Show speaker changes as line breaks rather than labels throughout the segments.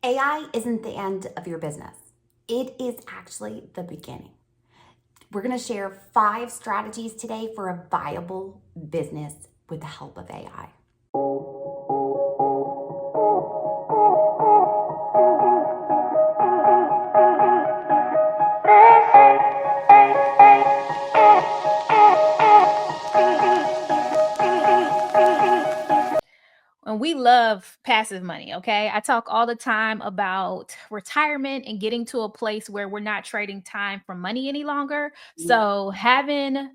AI isn't the end of your business. It is actually the beginning. We're going to share 5 strategies today for a viable business with the help of AI.
And we love passive money, okay? I talk all the time about retirement and getting to a place where we're not trading time for money any longer. So, having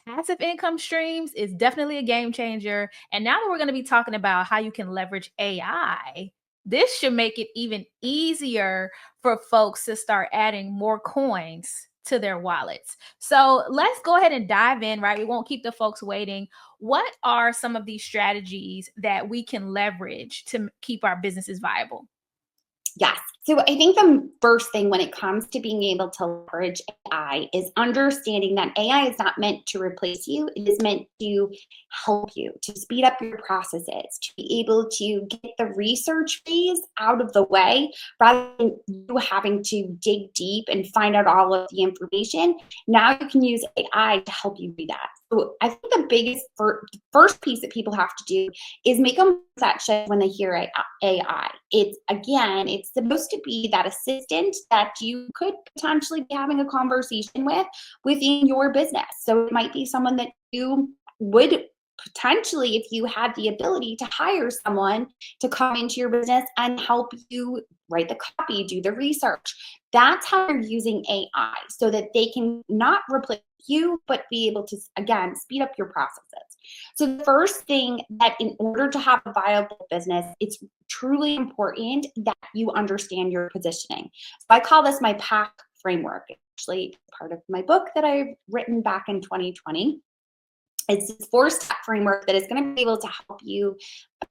passive income streams is definitely a game changer. And now that we're going to be talking about how you can leverage AI, this should make it even easier for folks to start adding more coins to their wallets. So, let's go ahead and dive in, right? We won't keep the folks waiting. What are some of these strategies that we can leverage to keep our businesses viable?
Yes. So I think the first thing when it comes to being able to leverage AI is understanding that AI is not meant to replace you. It is meant to help you, to speed up your processes, to be able to get the research phase out of the way rather than you having to dig deep and find out all of the information. Now you can use AI to help you do that. So I think the biggest first piece that people have to do is make them that shift when they hear AI. It's supposed to be that assistant that you could potentially be having a conversation with within your business. So it might be someone that you would potentially, if you had the ability to hire someone to come into your business and help you write the copy, do the research. That's how you're using AI so that they can not replace you, but be able to, again, speed up your processes. So the first thing that in order to have a viable business, it's truly important that you understand your positioning. So I call this my PAC framework. Actually, part of my book that I've written back in 2020. It's this 4-step framework that is going to be able to help you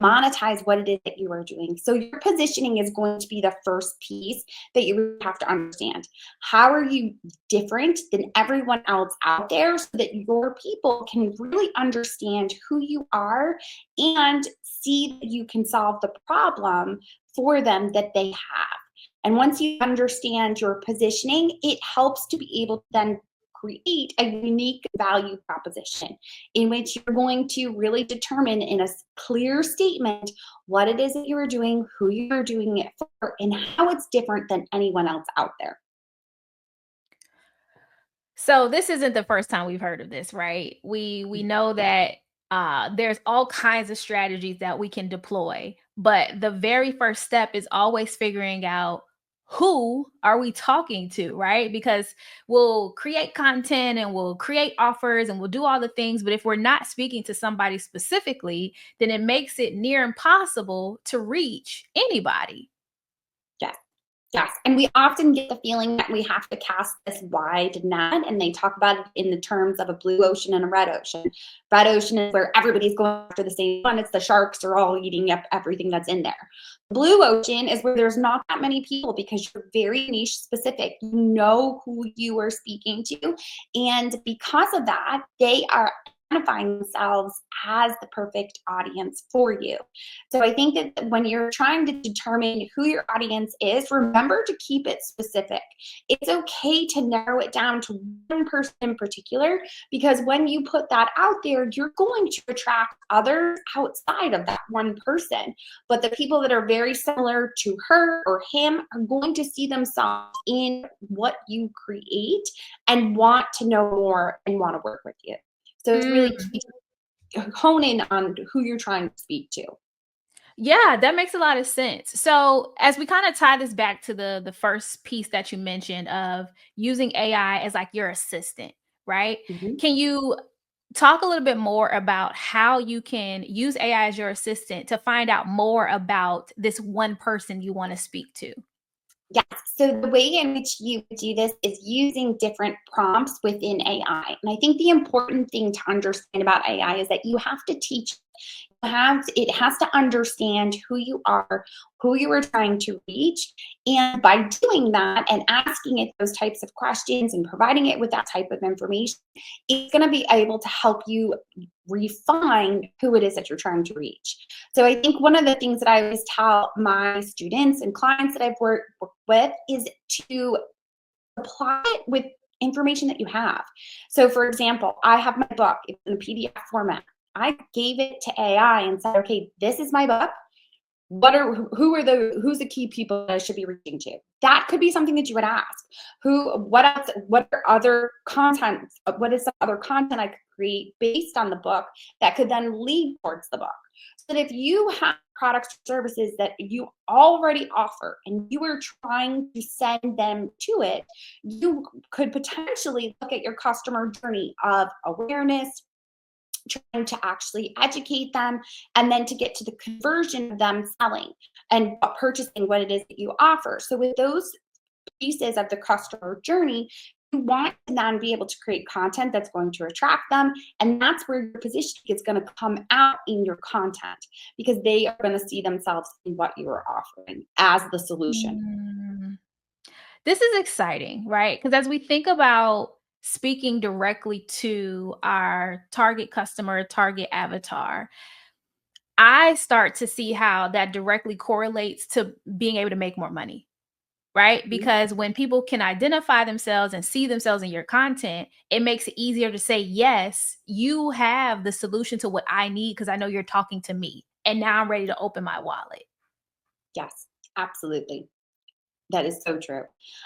monetize what it is that you are doing. So your positioning is going to be the first piece that you really have to understand. How are you different than everyone else out there so that your people can really understand who you are and see that you can solve the problem for them that they have. And once you understand your positioning, it helps to be able to then create a unique value proposition in which you're going to really determine in a clear statement what it is that you are doing, who you are doing it for, and how it's different than anyone else out there.
So this isn't the first time we've heard of this, right? We know that there's all kinds of strategies that we can deploy, but the very first step is always figuring out who are we talking to, right? Because we'll create content and we'll create offers and we'll do all the things, but if we're not speaking to somebody specifically, then it makes it near impossible to reach anybody.
Yes. Yes, and we often get the feeling that we have to cast this wide net, and they talk about it in the terms of a blue ocean and a red ocean. Red ocean is where everybody's going after the same one. It's the sharks are all eating up everything that's in there. Blue ocean is where there's not that many people because you're very niche specific. You know who you are speaking to, and because of that, they are identifying themselves as the perfect audience for you. So I think that when you're trying to determine who your audience is, remember to keep it specific. It's okay to narrow it down to one person in particular, because when you put that out there, you're going to attract others outside of that one person. But the people that are very similar to her or him are going to see themselves in what you create and want to know more and want to work with you. So it's really key to hone in on who you're trying to speak to.
Yeah, that makes a lot of sense. So, as we kind of tie this back to the first piece that you mentioned of using AI as like your assistant, right?
Mhm.
Can you talk a little bit more about how you can use AI as your assistant to find out more about this one person you want to speak to?
Yes. So the way in which you do this is using different prompts within AI. And I think the important thing to understand about AI is that you have to teach. it has to understand who you are, who you are trying to reach. And by doing that and asking it those types of questions and providing it with that type of information, it's going to be able to help you refine who it is that you're trying to reach. So I think one of the things that I always tell my students and clients that I've worked with is to apply it with information that you have. So for example, I have my book in a PDF format. I gave it to AI and said, okay, this is my book. Who's the key people that I should be reaching to? That could be something that you would ask. What else, what are other content, what is some other content I could create based on the book that could then lead towards the book? So that if you have products or services that you already offer and you are trying to send them to it, you could potentially look at your customer journey of awareness, trying to actually educate them, and then to get to the conversion of them selling and purchasing what it is that you offer. So with those pieces of the customer journey, you want to then be able to create content that's going to attract them. And that's where your positioning is going to come out in your content, because they are going to see themselves in what you are offering as the solution.
Mm. This is exciting, right? Because as we think about speaking directly to our target customer, target avatar, I start to see how that directly correlates to being able to make more money, right?
Mhm.
Because when people can identify themselves and see themselves in your content, it makes it easier to say, yes, you have the solution to what I need because I know you're talking to me. And now I'm ready to open my wallet.
Yes, absolutely. That is so true.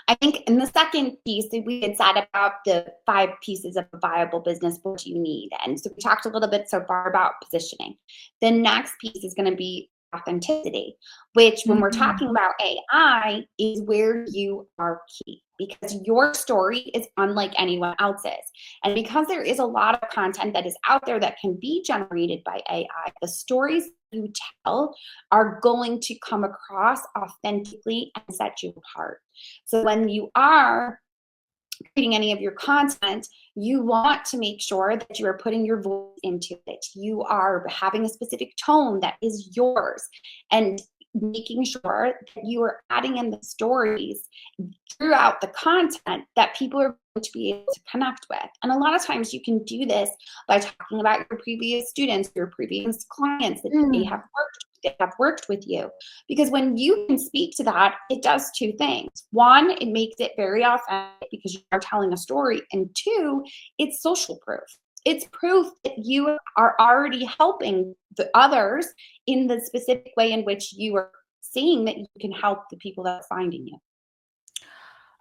I think in the second piece that we had said about the 5 pieces of a viable business, what do you need? And so we talked a little bit so far about positioning. The next piece is going to be authenticity, which when we're
Mhm.
talking about AI is where you are key, because your story is unlike anyone else's. And because there is a lot of content that is out there that can be generated by AI, the stories you tell are going to come across authentically and set you apart. So when you are creating any of your content, you want to make sure that you are putting your voice into it. You are having a specific tone that is yours, and making sure that you are adding in the stories throughout the content that people are going to be able to connect with. And a lot of times you can do this by talking about your previous students, your previous clients that
Mm.
they have worked with you. Because when you can speak to that, it does two things. One, it makes it very authentic because you are telling a story. And two, it's social proof. It's proof that you are already helping the others in the specific way in which you are seeing that you can help the people that are finding you.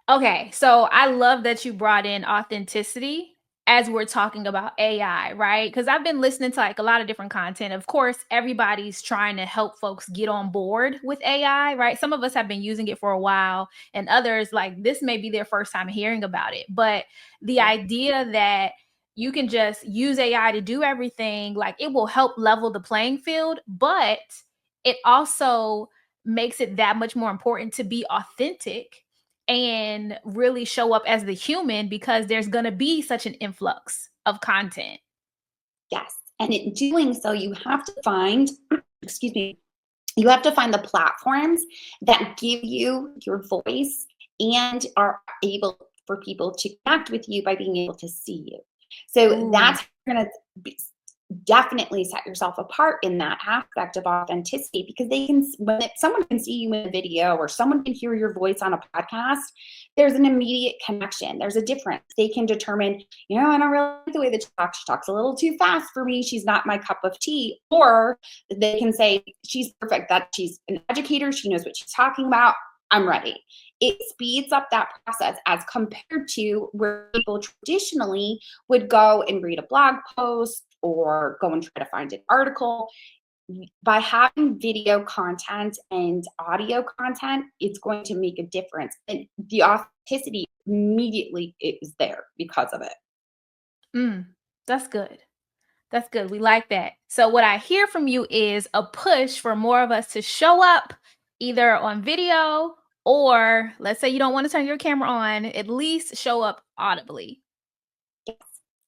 Okay, so I love that you brought in authenticity as we're talking about AI, right? Because I've been listening to like a lot of different content. Of course, everybody's trying to help folks get on board with AI, right? Some of us have been using it for a while, and others, like this may be their first time hearing about it. But the
Yeah.
idea that you can just use AI to do everything, like it will help level the playing field, but it also makes it that much more important to be authentic and really show up as the human because there's going to be such an influx of content.
Yes. And in doing so, you have to find, excuse me, you have to find the platforms that give you your voice and are able for people to connect with you by being able to see you. So
Ooh.
that's going to definitely set yourself apart in that aspect of authenticity, because someone can see you in a video or someone can hear your voice on a podcast, there's an immediate connection, there's a difference. They can determine, I don't really like the way that she talks a little too fast for me, she's not my cup of tea. Or they can say she's perfect, that she's an educator, she knows what she's talking about, I'm ready. It speeds up that process as compared to where people traditionally would go and read a blog post or go and try to find an article. By having video content and audio content, it's going to make a difference. And the authenticity immediately is there because of it.
Mm, that's good. That's good. We like that. So, what I hear from you is a push for more of us to show up either on video or let's say you don't want to turn your camera on, at least show up audibly.
Yes,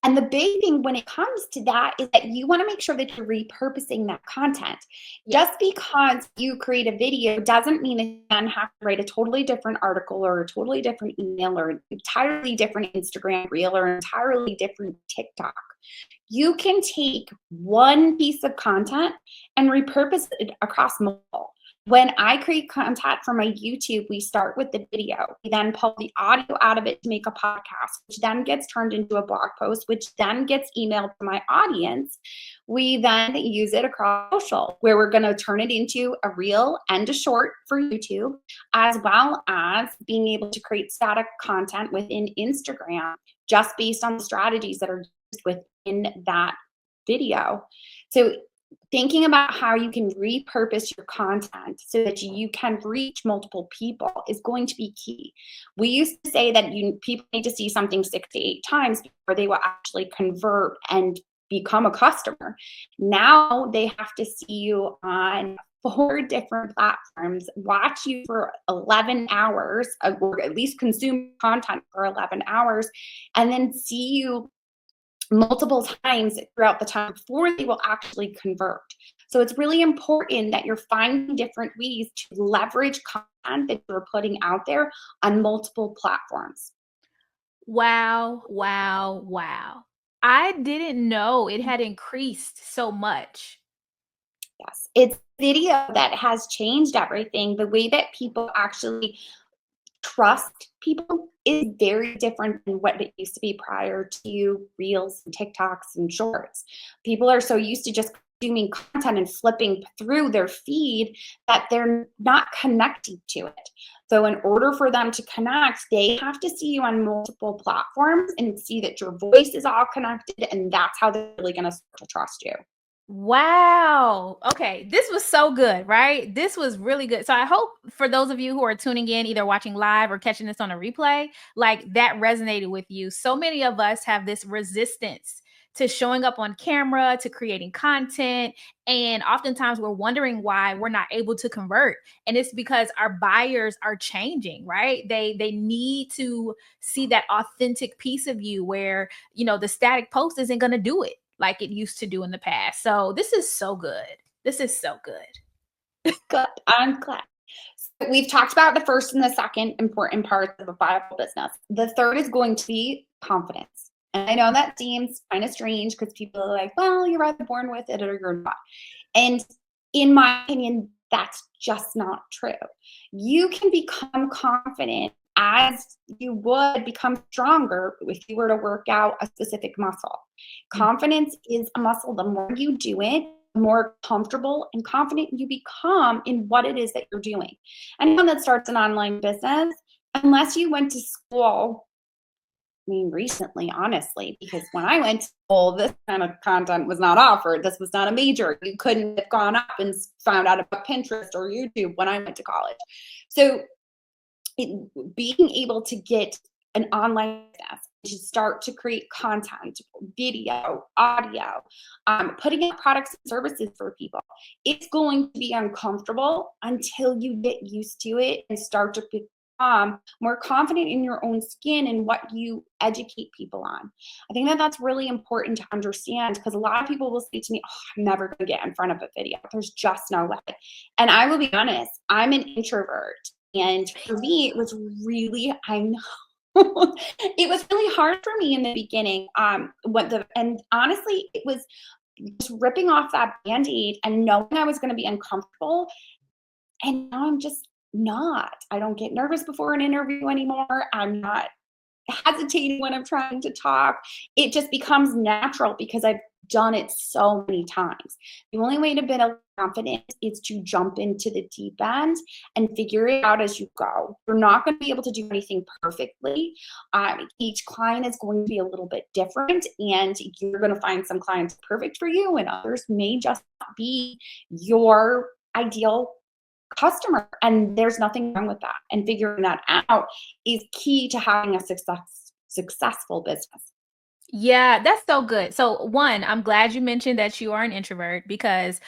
And the big thing when it comes to that is that you want to make sure that you're repurposing that content.
Yeah.
Just because you create a video doesn't mean that you then have to write a totally different article or a totally different email or an entirely different Instagram reel or an entirely different TikTok. You can take one piece of content and repurpose it across multiple. When I create content for my YouTube, we start with the video. We then pull the audio out of it to make a podcast, which then gets turned into a blog post, which then gets emailed to my audience. We then use it across social, where we're going to turn it into a reel and a short for YouTube, as well as being able to create static content within Instagram just based on the strategies that are used within that video. So thinking about how you can repurpose your content so that you can reach multiple people is going to be key. We used to say that people need to see something 6 to 8 times before they will actually convert and become a customer. Now they have to see you on 4 different platforms, watch you for 11 hours, or at least consume content for 11 hours, and then see you multiple times throughout the time before they will actually convert. So it's really important that you're finding different ways to leverage content that you're putting out there on multiple platforms.
Wow, wow, wow. I didn't know it had increased so much.
Yes, it's video that has changed everything. The way that people actually trust people is very different than what it used to be prior to reels and TikToks and shorts. People are so used to just consuming content and flipping through their feed that they're not connecting to it. So in order for them to connect, they have to see you on multiple platforms and see that your voice is all connected, and that's how they're really going to start to trust you.
Wow. Okay, this was so good, right? This was really good. So I hope for those of you who are tuning in, either watching live or catching this on a replay, like that resonated with you. So many of us have this resistance to showing up on camera, to creating content, and oftentimes we're wondering why we're not able to convert. And it's because our buyers are changing, right? They need to see that authentic piece of you where, the static post isn't going to do it like it used to do in the past. So this is so good. This is so good.
Good. I'm glad. So we've talked about the first and the second important parts of a viable business. The third is going to be confidence. And I know that seems kind of strange because people are like, well, you're either born with it or you're not. And in my opinion, that's just not true. You can become confident as you would become stronger if you were to work out a specific muscle. Confidence is a muscle. The more you do it, the more comfortable and confident you become in what it is that you're doing. Anyone that starts an online business, unless you went to school, I mean, recently, honestly, because when I went to school, this kind of content was not offered. This was not a major. You couldn't have gone up and found out about Pinterest or YouTube when I went to college. So being able to get an online business, to start to create content, video, audio, putting out products and services for people, it's going to be uncomfortable until you get used to it and start to become more confident in your own skin and what you educate people on. I think that that's really important to understand, because a lot of people will say to me, oh, I'm never going to get in front of a video. There's just no way. And I will be honest, I'm an introvert. And for me, it was really, I know, it was really hard for me in the beginning. And honestly, it was just ripping off that Band-Aid and knowing I was going to be uncomfortable. And now I'm just not. I don't get nervous before an interview anymore. I'm not hesitating when I'm trying to talk. It just becomes natural because I've done it so many times. The only way to build confidence is to jump into the deep end and figure it out as you go. You're not going to be able to do anything perfectly. Each client is going to be a little bit different, and you're going to find some clients perfect for you, and others may just not be your ideal customer, and there's nothing wrong with that. And figuring that out is key to having a successful business.
Yeah, that's so good. So, one, I'm glad you mentioned that you are an introvert, because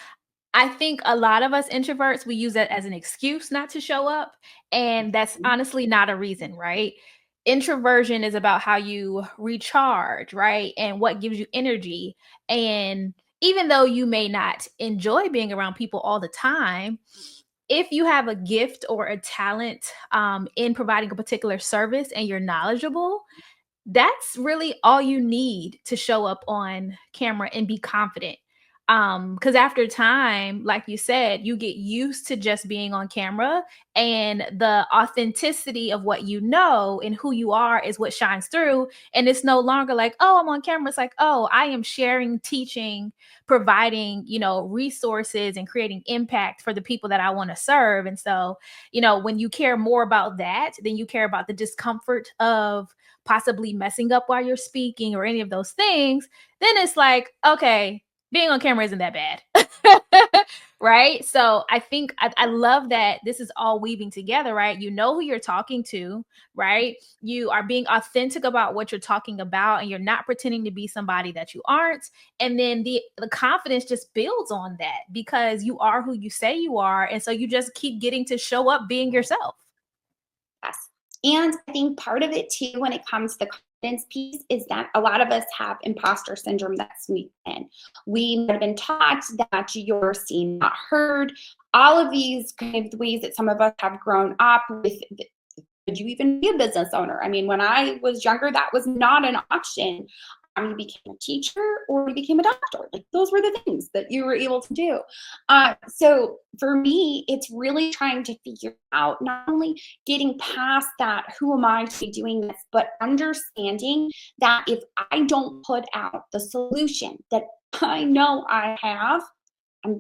I think a lot of us introverts, we use that as an excuse not to show up. And that's honestly not a reason, right? introversion is about how you recharge, right? And what gives you energy. And even though you may not enjoy being around people all the time, if you have a gift or a talent in providing a particular service and you're knowledgeable, that's really all you need to show up on camera and be confident. Because after time, like you said, you get used to just being on camera, and the authenticity of what you know and who you are is what shines through. And it's no longer like, oh, I'm on camera. It's like, oh, I am sharing, teaching, providing, resources and creating impact for the people that I want to serve. And so, when you care more about that, then you care about the discomfort of possibly messing up while you're speaking or any of those things, then it's like, okay, being on camera isn't that bad. Right? So I think I love that this is all weaving together, right? You know who you're talking to, right? You are being authentic about what you're talking about, and you're not pretending to be somebody that you aren't. And then the confidence just builds on that because you are who you say you are. And so you just keep getting to show up being yourself.
Yes. And I think part of it too, when it comes to the confidence piece, is that a lot of us have imposter syndrome that sneaks in. We might have been taught that you're seen, not heard. All of these kind of ways that some of us have grown up with. Could you even be a business owner? I mean, when I was younger, that was not an option. You became a teacher or you became a doctor. Like those were the things that you were able to do. So for me, it's really trying to figure out not only getting past that, who am I to be doing this, but understanding that if I don't put out the solution that I know I have, I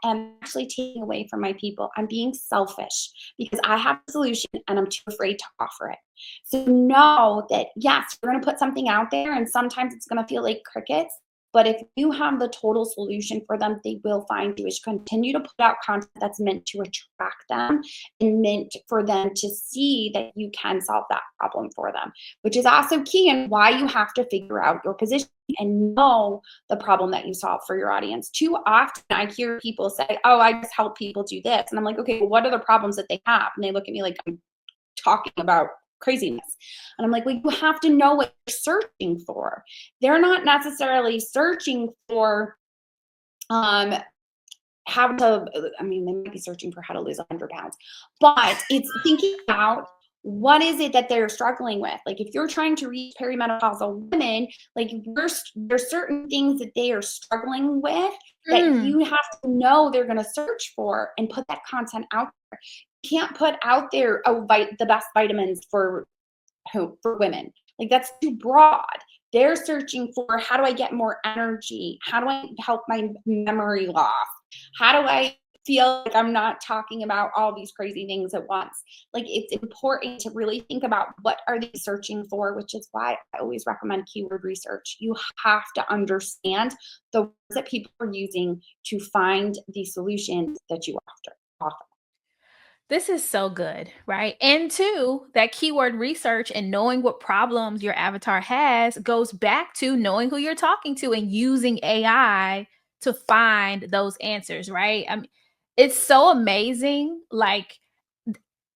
am actually taking away from my people. I'm being selfish because I have a solution and I'm too afraid to offer it. So know that yes, you're going to put something out there and sometimes it's going to feel like crickets. But if you have the total solution for them, they will find you. Is continue to put out content that's meant to attract them and meant for them to see that you can solve that problem for them, which is also key and why you have to figure out your position and know the problem that you solve for your audience. Too often I hear people say, oh, I just help people do this. And I'm like, okay, well, what are the problems that they have? And they look at me like I'm talking about craziness. And I'm like, well, you have to know what you're searching for. They're not necessarily searching for how to, I mean, they might be searching for how to lose 100 pounds, but it's thinking about what is it that they're struggling with. Like if you're trying to reach perimenopausal women, like there's certain things that they are struggling with that you have to know they're going to search for and put that content out there. You can't put out there, oh, the best vitamins for women. Like that's too broad. They're searching for how do I get more energy? How do I help my memory loss? How do I feel like I'm not talking about all these crazy things at once? Like it's important to really think about what are they searching for, which is why I always recommend keyword research. You have to understand the words that people are using to find the solutions that you offer.
This is so good, right? And two, that keyword research and knowing what problems your avatar has goes back to knowing who you're talking to and using AI to find those answers, right? I mean, it's so amazing. Like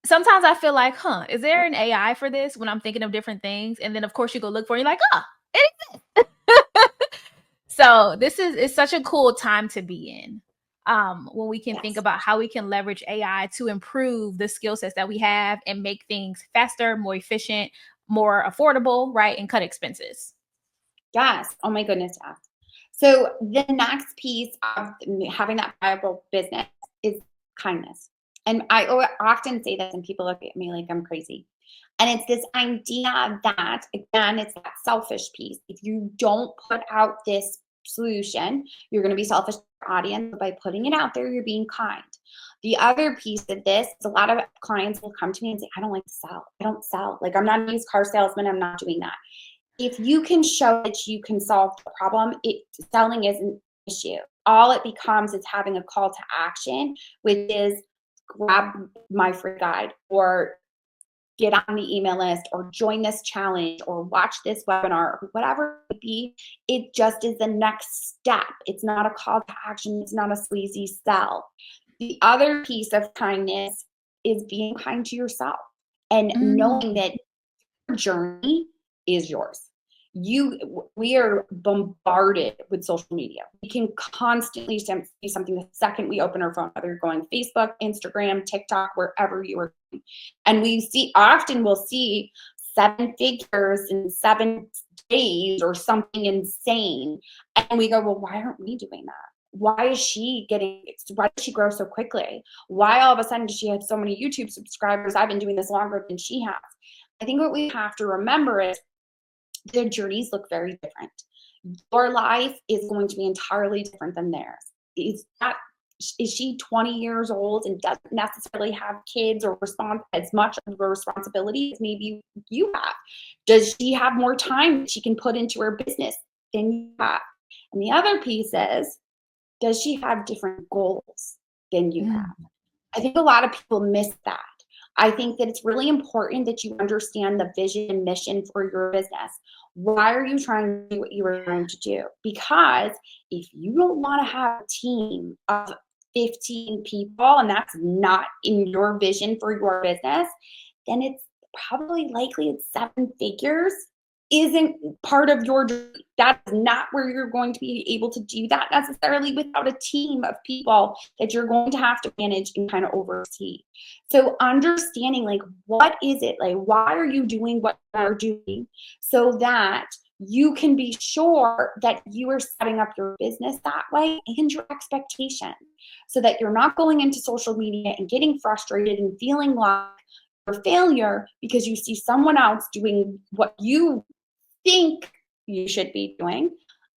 sometimes I feel like, huh, is there an AI for this when I'm thinking of different things? And then of course you go look for it, you're like, oh, it exists. So this is such a cool time to be in. When we can think
Yes.
about how we can leverage AI to improve the skill sets that we have and make things faster, more efficient, more affordable, right? And cut expenses.
Yes. Oh my goodness. Yes. So the next piece of having that viable business is kindness. And I often say this, and people look at me like I'm crazy. And it's this idea that, again, it's that selfish piece. If you don't put out this solution, you're going to be selfish to your audience. But by putting it out there, you're being kind. The other piece of this is a lot of clients will come to me and say, I don't like to sell. I don't sell. Like, I'm not a used car salesman. I'm not doing that. If you can show that you can solve the problem, selling isn't an issue. All it becomes is having a call to action, which is grab my free guide or get on the email list or join this challenge or watch this webinar or whatever it be. It just is the next step. It's not a call to action. It's not a sleazy sell. The other piece of kindness is being kind to yourself. and knowing
Mm.
that your journey is yours. We are bombarded with social media. We can constantly see something the second we open our phone, whether you're going Facebook, Instagram, TikTok, wherever you are going. And we see, often we'll see 7 figures in 7 days or something insane. And we go, well, why aren't we doing that? Why is she getting, why did she grow so quickly? Why all of a sudden does she have so many YouTube subscribers? I've been doing this longer than she has. I think what we have to remember is their journeys look very different. Your life is going to be entirely different than theirs. Is she 20 years old and doesn't necessarily have kids or respond as much of a responsibility as maybe you have? Does she have more time that she can put into her business than you have? And the other piece is, does she have different goals than you have?
Mm.
I think a lot of people miss that. I think that it's really important that you understand the vision and mission for your business. Why are you trying to do what you are trying to do? Because if you don't want to have a team of 15 people and that's not in your vision for your business, then it's probably likely it's 7 figures isn't part of your journey. That's not where you're going to be able to do that necessarily without a team of people that you're going to have to manage and kind of oversee. So understanding like what is it? Like why are you doing what you're doing so that you can be sure that you are setting up your business that way and your expectation so that you're not going into social media and getting frustrated and feeling like a failure because you see someone else doing what you think you should be doing.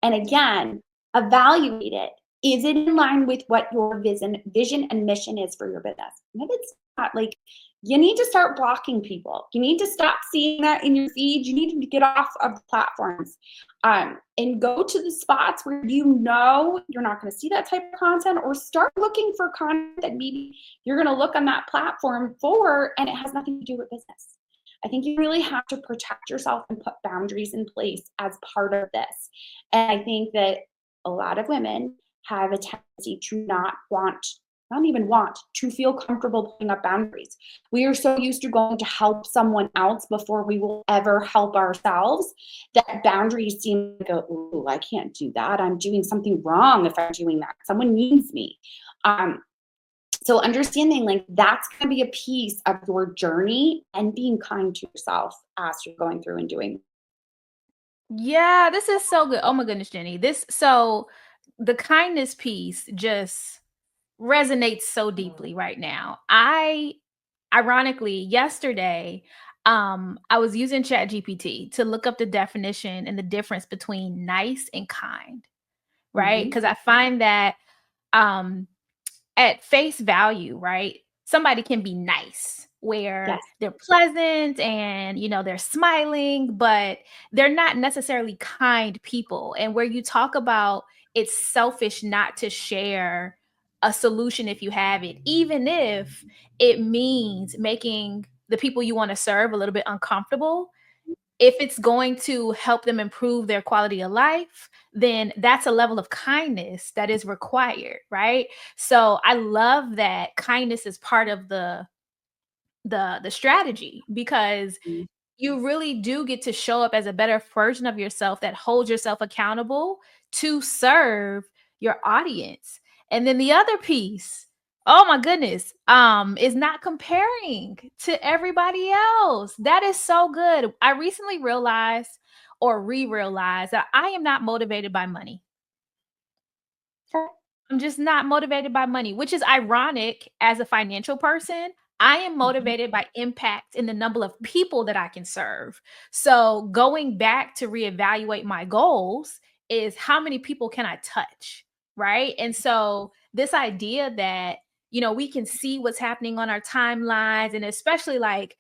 And again, evaluate it. Is it in line with what your vision and mission is for your business? And if it's not, like, you need to start blocking people. You need to stop seeing that in your feed. You need to get off of the platforms and go to the spots where you know you're not going to see that type of content, or start looking for content that maybe you're going to look on that platform for and it has nothing to do with business. I think you really have to protect yourself and put boundaries in place as part of this. And I think that a lot of women have a tendency to not even want, to feel comfortable putting up boundaries. We are so used to going to help someone else before we will ever help ourselves that boundaries seem to go, ooh, I can't do that. I'm doing something wrong if I'm doing that. Someone needs me. So understanding like that's going to be a piece of your journey and being kind to yourself as you're going through and doing.
Yeah, this is so good. Oh my goodness, Jenny. The kindness piece just resonates so deeply right now. Ironically, yesterday, I was using ChatGPT to look up the definition and the difference between nice and kind, right?
Mhm.
Because I find that um at face value, right? Somebody can be nice where
Yes.
they're pleasant and they're smiling, but they're not necessarily kind people. And where you talk about it's selfish not to share a solution if you have it, even if it means making the people you want to serve a little bit uncomfortable. If it's going to help them improve their quality of life, then that's a level of kindness that is required, right? So I love that kindness is part of the strategy, because
Mhm.
you really do get to show up as a better version of yourself that holds yourself accountable to serve your audience. And then the other piece, oh my goodness, is not comparing to everybody else. That is so good. I recently realized or re-realized that I am not motivated by money.
Sure.
I'm just not motivated by money, which is ironic as a financial person. I am
Mhm.
motivated by impact in the number of people that I can serve. So going back to reevaluate my goals is how many people can I touch? Right. And so this idea that, we can see what's happening on our timelines, and especially like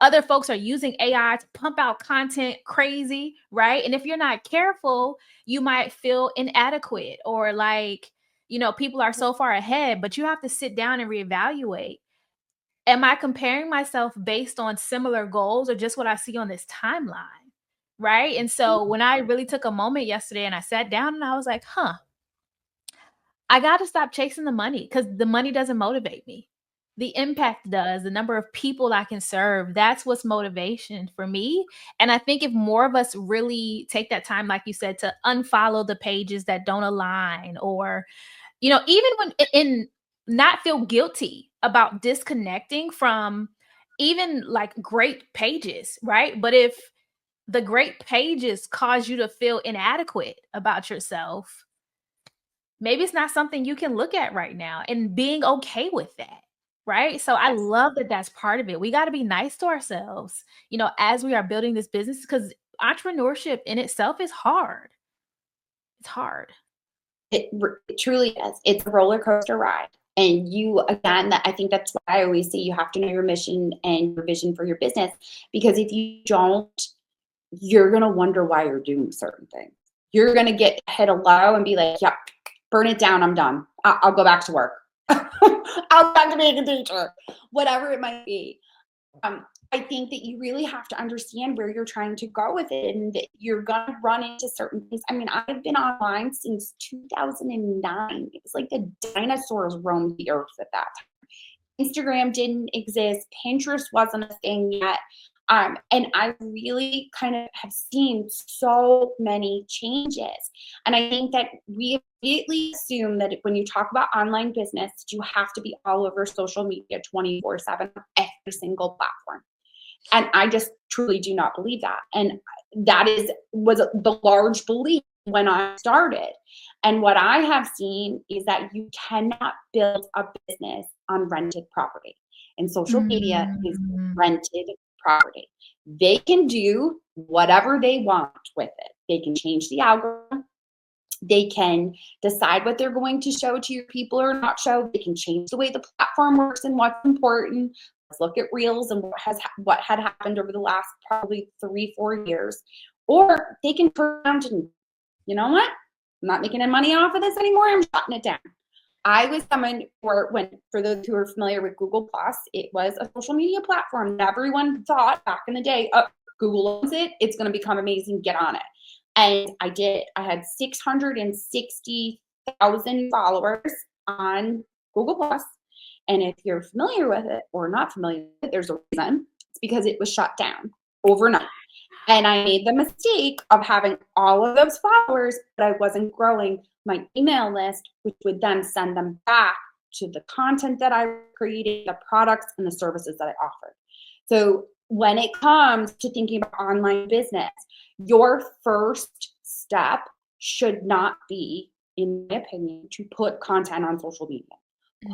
other folks are using AI to pump out content crazy. Right. And if you're not careful, you might feel inadequate or like, people are so far ahead, but you have to sit down and reevaluate. Am I comparing myself based on similar goals or just what I see on this timeline? Right. And so when I really took a moment yesterday and I sat down and I was like, I got to stop chasing the money because the money doesn't motivate me. the impact does, the number of people I can serve, that's what's motivation for me. And I think if more of us really take that time, like you said, to unfollow the pages that don't align, or, even when in not feel guilty about disconnecting from even like great pages, right? But if the great pages cause you to feel inadequate about yourself, maybe it's not something you can look at right now, and being okay with that. Right. So I
Yes.
love that that's part of it. We got to be nice to ourselves, as we are building this business, because entrepreneurship in itself is hard. It's hard.
It truly is. It's a roller coaster ride. And you, again, I think that's why I always say you have to know your mission and your vision for your business. Because if you don't, you're going to wonder why you're doing certain things. You're going to hit a low and be like, yep, burn it down. I'm done. I'll go back to work. I'll go back to being a teacher, whatever it might be. I think that you really have to understand where you're trying to go with it, and that you're going to run into certain things. I mean, I've been online since 2009. It was like the dinosaurs roamed the earth at that time. Instagram didn't exist. Pinterest wasn't a thing yet. And I really kind of have seen so many changes. And I think that we immediately assume that when you talk about online business, you have to be all over social media 24/7 on every single platform. And I just truly do not believe that. And that was the large belief when I started. And what I have seen is that you cannot build a business on rented property. And social media is
Mm.
rented property. They can do whatever they want with it. They can change the algorithm. They can decide what they're going to show to your people or not show. They can change the way the platform works and what's important. Let's look at reels and what had happened over the last probably 3-4 years. Or they can turn around and, you know what? I'm not making any money off of this anymore. I'm shutting it down. I was someone for those who are familiar with Google Plus, it was a social media platform that everyone thought back in the day, oh, Google owns it. It's going to become amazing. Get on it. And I did. I had 660,000 followers on Google Plus. And if you're familiar with it or not familiar with it, there's a reason. It's because it was shut down overnight. And I made the mistake of having all of those followers, but I wasn't growing my email list, which would then send them back to the content that I created, the products and the services that I offered. So when it comes to thinking about online business, your first step should not be, in my opinion, to put content on social media.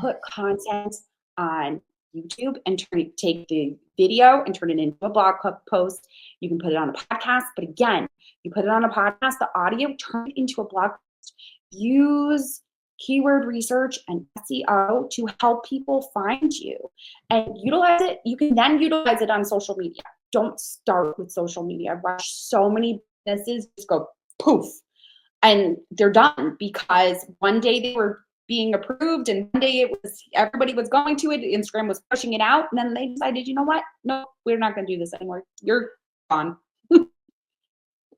Put content on YouTube and take the video and turn it into a blog post. You can put it on a podcast, but again, you put it on a podcast, the audio, turn it into a blog post. Use keyword research and SEO to help people find you and utilize it. You can then utilize it on social media. Don't start with social media. I've watched so many businesses just go poof and they're done because one day they were being approved and one day everybody was going to it, Instagram was pushing it out, and then they decided, you know what, no, we're not going to do this anymore, you're gone.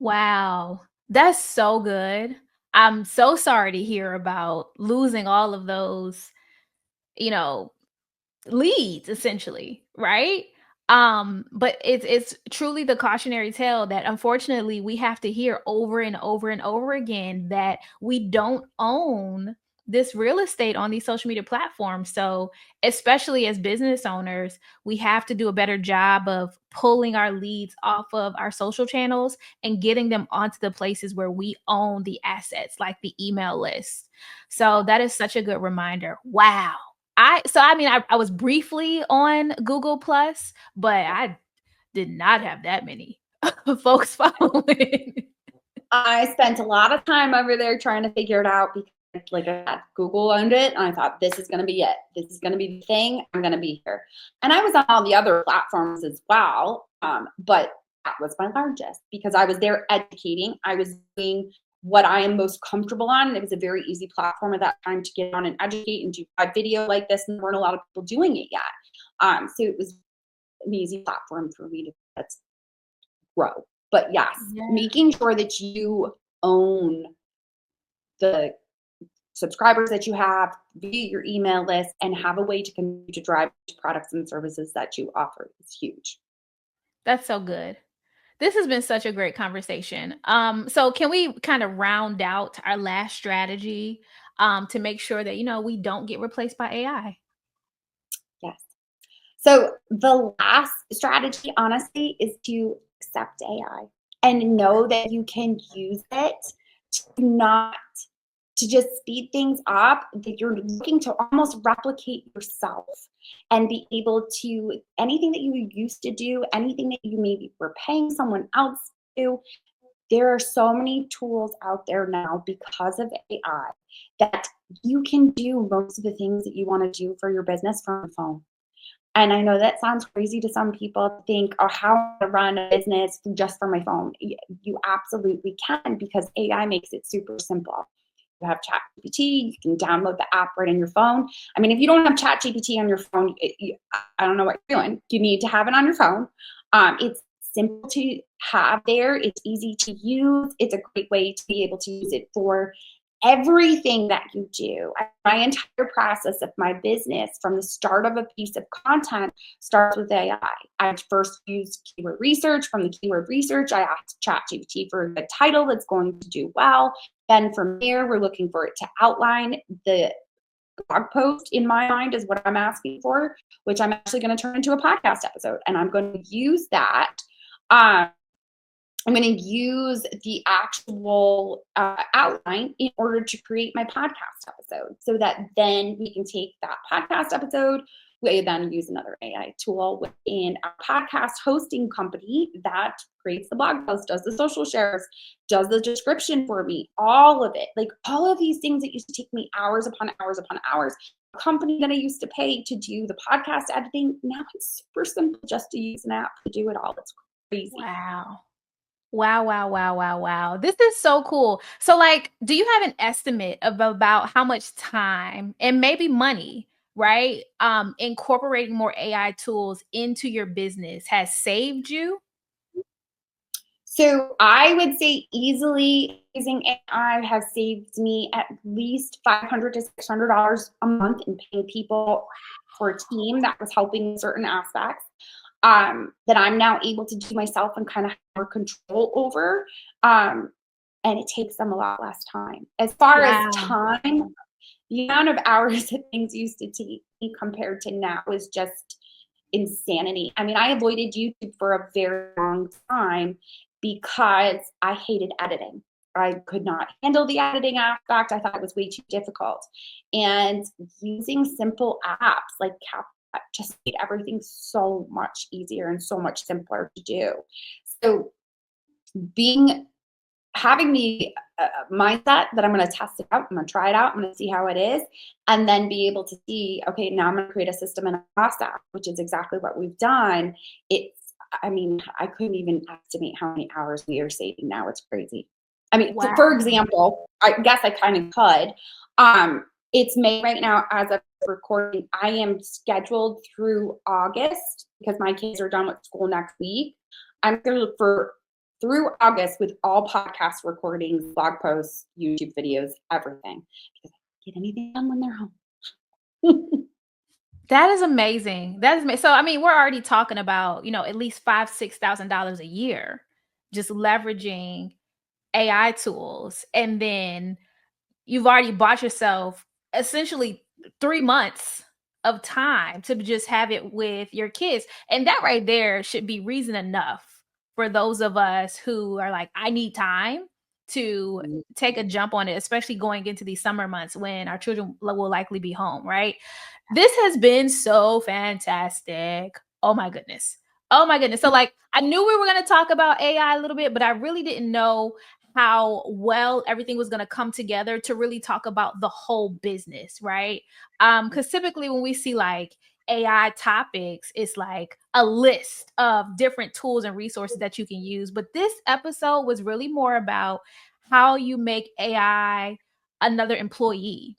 Wow. That's so good. I'm so sorry to hear about losing all of those, you know, leads essentially, right? But it's truly the cautionary tale that unfortunately we have to hear over and over and over again, that we don't own this real estate on these social media platforms. So, especially as business owners, we have to do a better job of pulling our leads off of our social channels and getting them onto the places where we own the assets, like the email list. So, that is such a good reminder. Wow. I was briefly on Google Plus, but I did not have that many folks following.
I spent a lot of time over there trying to figure it out because, like I said, Google owned it, and I thought this is going to be it. This is going to be the thing. I'm going to be here. And I was on all the other platforms as well, but that was my largest because I was there educating. I was doing what I am most comfortable on. It was a very easy platform at that time to get on and educate and do a video like this, and there weren't a lot of people doing it yet. So it was an easy platform for me to let's grow. But yes,
Yeah.
making sure that you own the subscribers that you have, via your email list, and have a way to continue to drive products and services that you offer. It's huge.
That's so good. This has been such a great conversation. So can we kind of round out our last strategy to make sure that we don't get replaced by AI?
Yes. So the last strategy, honestly, is to accept AI and know that you can use it to not to just speed things up, that you're looking to almost replicate yourself and be able to anything that you used to do, anything that you maybe were paying someone else to do. There are so many tools out there now because of AI that you can do most of the things that you want to do for your business from your phone. And I know that sounds crazy to some people to think, oh, how to run a business just from my phone. You absolutely can because AI makes it super simple. You have ChatGPT, you can download the app right on your phone. I mean, if you don't have ChatGPT on your phone, I don't know what you're doing. You need to have it on your phone. It's simple to have there. It's easy to use. It's a great way to be able to use it for everything that you do. My entire process of my business from the start of a piece of content starts with AI. I first use keyword research. From the keyword research, I ask ChatGPT for a title that's going to do well. Then from there, we're looking for it to outline the blog post in my mind is what I'm asking for, which I'm actually going to turn into a podcast episode. And I'm going to use that. I'm going to use the actual outline in order to create my podcast episode so that then we can take that podcast episode. We then use another AI tool within our podcast hosting company that creates the blog post, does the social shares, does the description for me, all of it. Like all of these things that used to take me hours upon hours upon hours. A company that I used to pay to do the podcast editing, now it's super simple just to use an app to do it all. It's crazy.
Wow. Wow, wow, wow, wow, wow. This is so cool. So like, do you have an estimate of about how much time and maybe money, right? Incorporating more AI tools into your business has saved you?
So I would say easily using AI has saved me at least $500 to $600 a month in paying people for a team that was helping certain aspects that I'm now able to do myself and kind of have more control over. And it takes them a lot less time. As far as
Wow.
time, the amount of hours that things used to take me compared to now is just insanity. I mean, I avoided YouTube for a very long time because I hated editing. I could not handle the editing aspect. I thought it was way too difficult. And using simple apps like CapCut just made everything so much easier and so much simpler to do. So being having the mindset that I'm going to test it out, I'm going to try it out, I'm going to see how it is, and then be able to see, okay, now I'm going to create a system and a process, which is exactly what we've done. I mean, I couldn't even estimate how many hours we are saving now. It's crazy. I mean, for
Wow.
example, I guess I kind of could. It's May right now as of recording. I am scheduled through August because my kids are done with school next week. I'm scheduled for through August with all podcast recordings, blog posts, YouTube videos, everything. Because I can't get anything done when they're home.
That is amazing. That is so. I mean, we're already talking about at least $5,000 to $6,000 a year, just leveraging AI tools, and then you've already bought yourself essentially 3 months of time to just have it with your kids, and that right there should be reason enough for those of us who are like, I need time to take a jump on it, especially going into these summer months when our children will likely be home, right? This has been so fantastic. Oh my goodness. Oh my goodness. So like I knew we were going to talk about AI a little bit, but I really didn't know how well everything was going to come together to really talk about the whole business, right? Cuz typically when we see like AI topics, it's like a list of different tools and resources that you can use, but this episode was really more about how you make AI another employee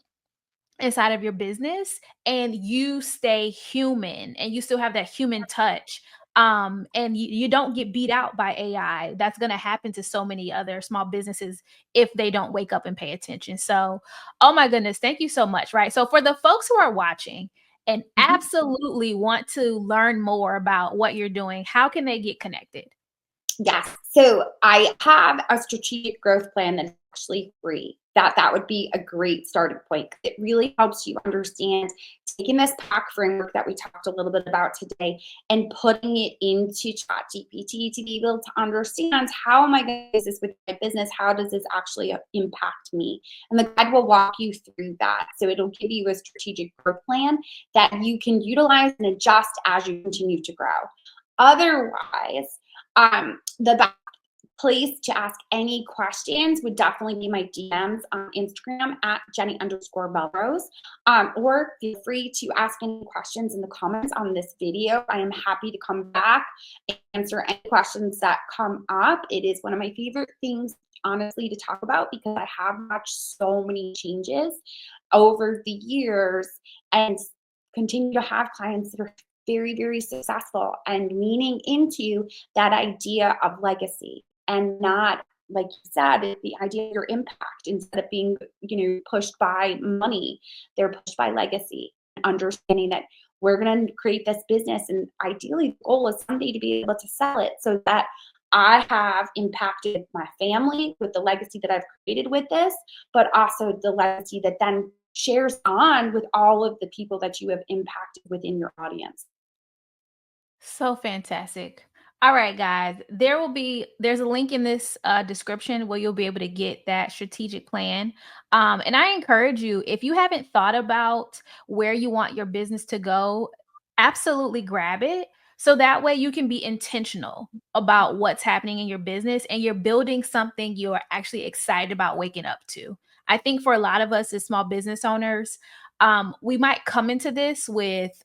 inside of your business and you stay human and you still have that human touch And you don't get beat out by AI. That's going to happen to so many other small businesses if they don't wake up and pay attention. So, oh my goodness, thank you so much. Right. So, for the folks who are watching and
Mhm.
absolutely want to learn more about what you're doing, how can they get connected?
Yes. So I have a strategic growth plan that's actually free. That would be a great starting point. It really helps you understand taking this PAC framework that we talked a little bit about today and putting it into ChatGPT to be able to understand, how am I going to use this with my business? How does this actually impact me? And the guide will walk you through that. So it'll give you a strategic growth plan that you can utilize and adjust as you continue to grow. Otherwise, the best place to ask any questions would definitely be my DMs on Instagram at Jenny_Belrose. Or feel free to ask any questions in the comments on this video. I am happy to come back and answer any questions that come up. It is one of my favorite things, honestly, to talk about, because I have watched so many changes over the years and continue to have clients that are very, very successful and leaning into that idea of legacy, and not, like you said, the idea of your impact. Instead of being, pushed by money, they're pushed by legacy, understanding that we're going to create this business, and ideally the goal is someday to be able to sell it, so that I have impacted my family with the legacy that I've created with this, but also the legacy that then shares on with all of the people that you have impacted within your audience.
So fantastic. All right, guys. There's a link in this description where you'll be able to get that strategic plan. And I encourage you, if you haven't thought about where you want your business to go, absolutely grab it. So that way you can be intentional about what's happening in your business and you're building something you're actually excited about waking up to. I think for a lot of us as small business owners, we might come into this with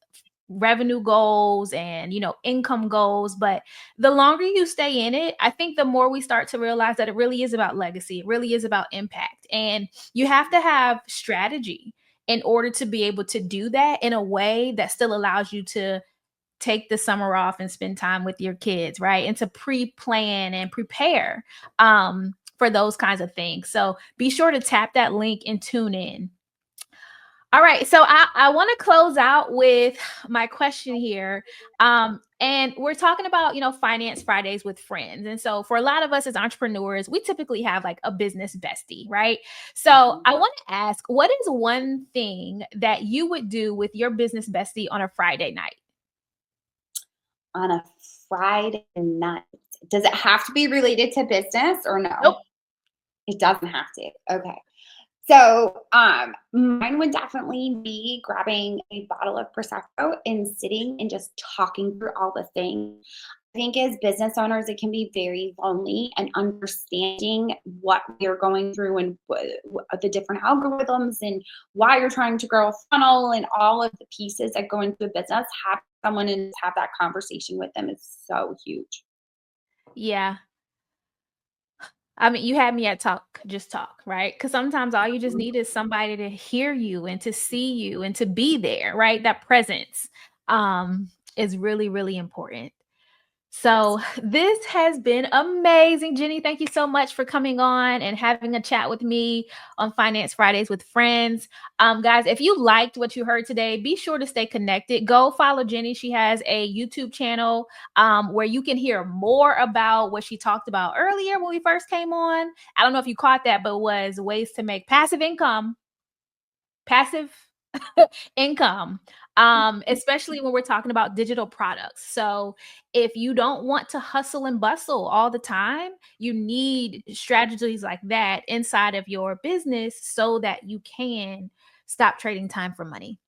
revenue goals and income goals, but the longer you stay in it, I think the more we start to realize that it really is about legacy, it really is about impact, and you have to have strategy in order to be able to do that in a way that still allows you to take the summer off and spend time with your kids, right? And to pre-plan and prepare for those kinds of things. So be sure to tap that link and tune in. All right. So I want to close out with my question here. And we're talking about, Finance Fridays with friends. And so for a lot of us as entrepreneurs, we typically have like a business bestie, right? So
Mhm.
I want to ask, what is one thing that you would do with your business bestie on a Friday night?
On a Friday night, does it have to be related to business or
Nope.
no? It doesn't have to. Okay. So, mine would definitely be grabbing a bottle of prosecco and sitting and just talking through all the things. I think as business owners, it can be very lonely, and understanding what you're going through, and the different algorithms, and why you're trying to grow a funnel, and all of the pieces that go into a business. Have someone and have that conversation with them is so huge.
Yeah. I mean, you had me at talk, just talk, right? Because sometimes all you just
Mhm.
need is somebody to hear you and to see you and to be there, right? That presence is really, really important.
Yes.
So this has been amazing, Jenny. Thank you so much for coming on and having a chat with me on Finance Fridays with Friends. Guys, if you liked what you heard today, be sure to stay connected. Go follow Jenny. She has a YouTube channel where you can hear more about what she talked about earlier when we first came on. I don't know if you caught that, but it was ways to make passive income, especially when we're talking about digital products. So if you don't want to hustle and bustle all the time, you need strategies like that inside of your business so that you can stop trading time for money.